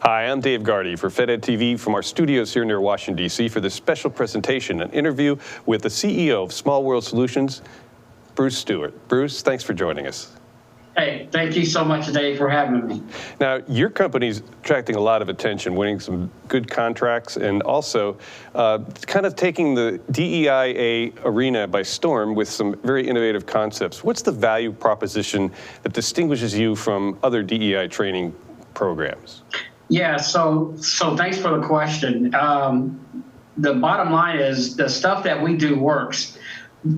Hi, I'm Dave Gardy for FedEd TV from our studios here near Washington, D.C. for this special presentation, an interview with the CEO of Small World Solutions, Bruce Stewart. Bruce, thanks for joining us. Hey, thank you so much, Dave, for having me. Now, your company's attracting a lot of attention, winning some good contracts, and also kind of taking the DEIA arena by storm with some very innovative concepts. What's the value proposition that distinguishes you from other DEI training programs? Yeah, so thanks for the question. The bottom line is the stuff that we do works.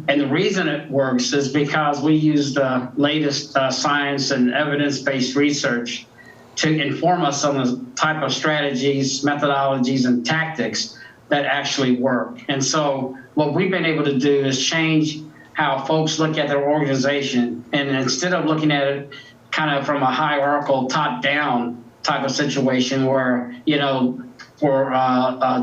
And the reason it works is because we use the latest science and evidence-based research to inform us on the type of strategies, methodologies, and tactics that actually work. And so what we've been able to do is change how folks look at their organization. And instead of looking at it kind of from a hierarchical top-down type of situation where, you know, for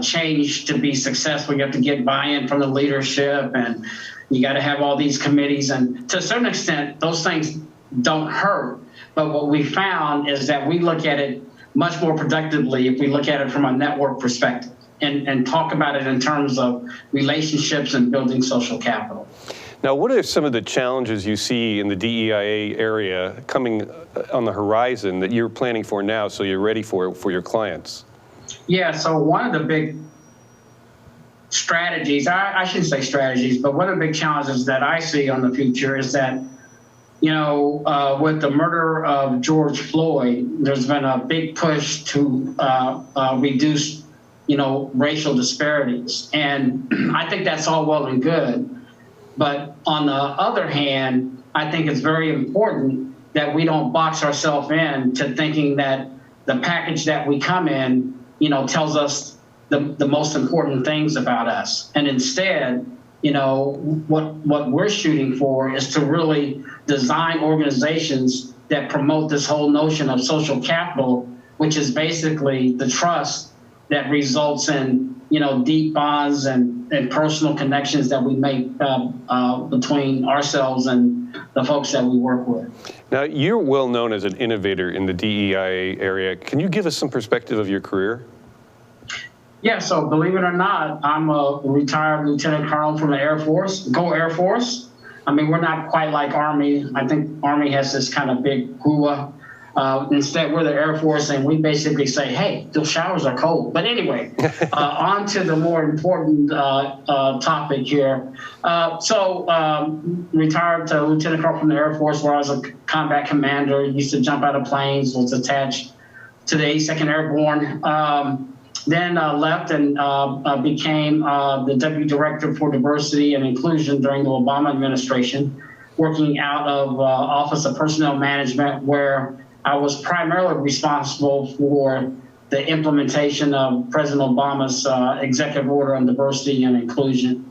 change to be successful, you have to get buy-in from the leadership, and you got to have all these committees. And to a certain extent, those things don't hurt. But what we found is that we look at it much more productively if we look at it from a network perspective and talk about it in terms of relationships and building social capital. Now, what are some of the challenges you see in the DEIA area coming on the horizon that you're planning for now so you're ready for your clients? Yeah, so one of the big strategies, I shouldn't say strategies, but one of the big challenges that I see on the future is that, you know, with the murder of George Floyd, there's been a big push to reduce, you know, racial disparities. And I think that's all well and good. But on the other hand, I think it's very important that we don't box ourselves in to thinking that the package that we come in, you know, tells us the most important things about us. And instead, you know, what we're shooting for is to really design organizations that promote this whole notion of social capital, which is basically the trust that results in, you know, deep bonds and personal connections that we make between ourselves and the folks that we work with. Now, you're well known as an innovator in the DEIA area. Can you give us some perspective of your career? Yeah, so believe it or not, I'm a retired lieutenant colonel from the Air Force, Go Air Force. I mean, we're not quite like Army. I think Army has this kind of big hua. Instead, we're the Air Force, and we basically say, hey, those showers are cold. But anyway, on to the more important topic here. Retired lieutenant colonel from the Air Force, where I was a combat commander, used to jump out of planes, was attached to the 82nd Airborne. Then left and became the Deputy Director for Diversity and Inclusion during the Obama administration, working out of Office of Personnel Management, where I was primarily responsible for the implementation of President Obama's executive order on diversity and inclusion.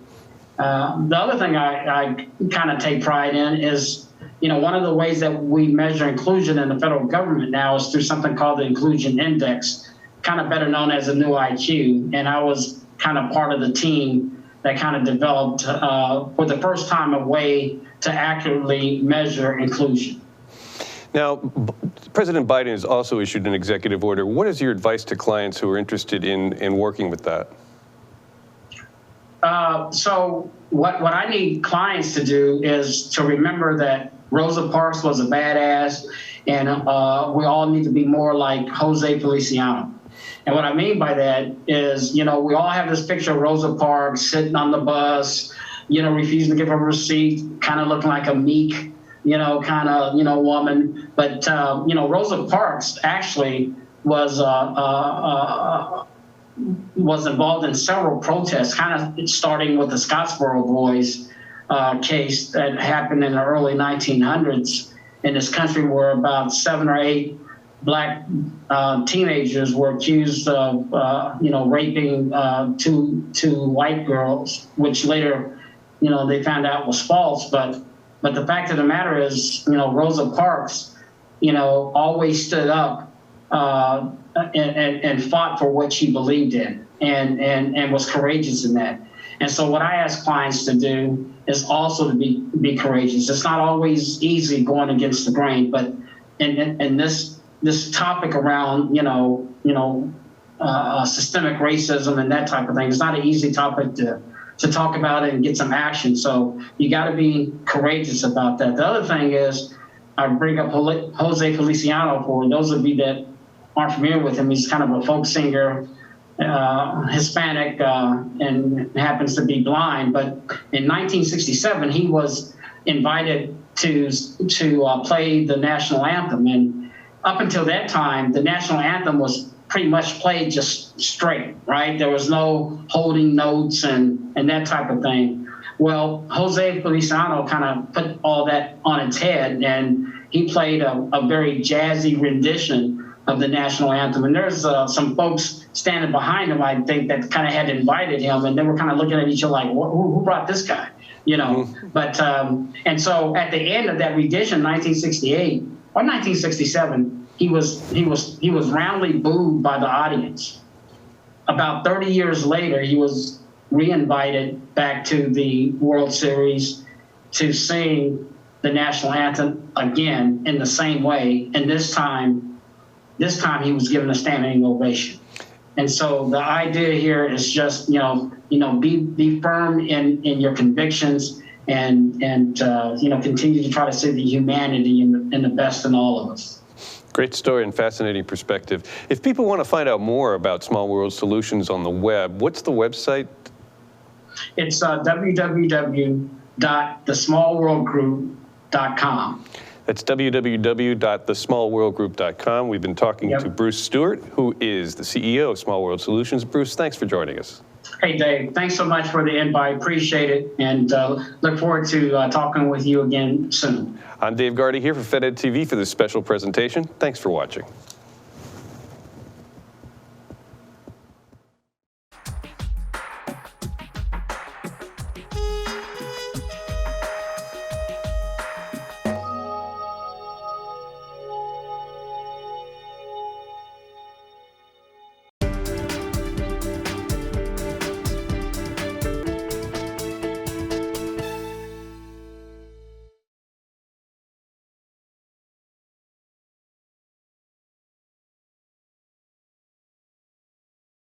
The other thing I kind of take pride in is, you know, one of the ways that we measure inclusion in the federal government now is through something called the Inclusion Index, kind of better known as a new IQ. And I was kind of part of the team that kind of developed for the first time a way to accurately measure inclusion. Now, President Biden has also issued an executive order. What is your advice to clients who are interested in working with that? So what I need clients to do is to remember that Rosa Parks was a badass, and we all need to be more like Jose Feliciano. And what I mean by that is, you know, we all have this picture of Rosa Parks sitting on the bus, you know, refusing to give her a seat, kind of looking like a meek, you know, kind of, you know, woman. But, you know, Rosa Parks actually was involved in several protests, kind of starting with the Scottsboro Boys case that happened in the early 1900s in this country, where about 7 or 8 Black teenagers were accused of, you know, raping two white girls, which later, you know, they found out was false. But the fact of the matter is, you know, Rosa Parks, you know, always stood up and fought for what she believed in, and was courageous in that. And so what I ask clients to do is also to be courageous. It's not always easy going against the grain, but in this this topic around, systemic racism and that type of thing. It's not an easy topic to talk about it and get some action. So you got to be courageous about that. The other thing is, I bring up Jose Feliciano. For those of you that aren't familiar with him, he's kind of a folk singer, Hispanic, and happens to be blind. But in 1967, he was invited to play the national anthem. And up until that time, the national anthem was pretty much played just straight, right? There was no holding notes and that type of thing. Well, Jose Feliciano kind of put all that on its head, and he played a very jazzy rendition of the national anthem. And there's some folks standing behind him, I think, that kind of had invited him, and they were kind of looking at each other like, who brought this guy? But and so at the end of that rendition, 1968 or 1967, he was roundly booed by the audience. About 30 years later, he was re-invited back to the World Series to sing the national anthem again in the same way, and this time he was given a standing ovation. And so the idea here is just be firm in your convictions and continue to try to see the humanity in the best in all of us. Great story and fascinating perspective. If people want to find out more about Small World Solutions on the web, what's the website? It's www.thesmallworldgroup.com. That's www.thesmallworldgroup.com. We've been talking to Bruce Stewart, who is the CEO of Small World Solutions. Bruce, thanks for joining us. Hey, Dave. Thanks so much for the invite. Appreciate it. And look forward to talking with you again soon. I'm Dave Gardy here for FedEd TV for this special presentation. Thanks for watching.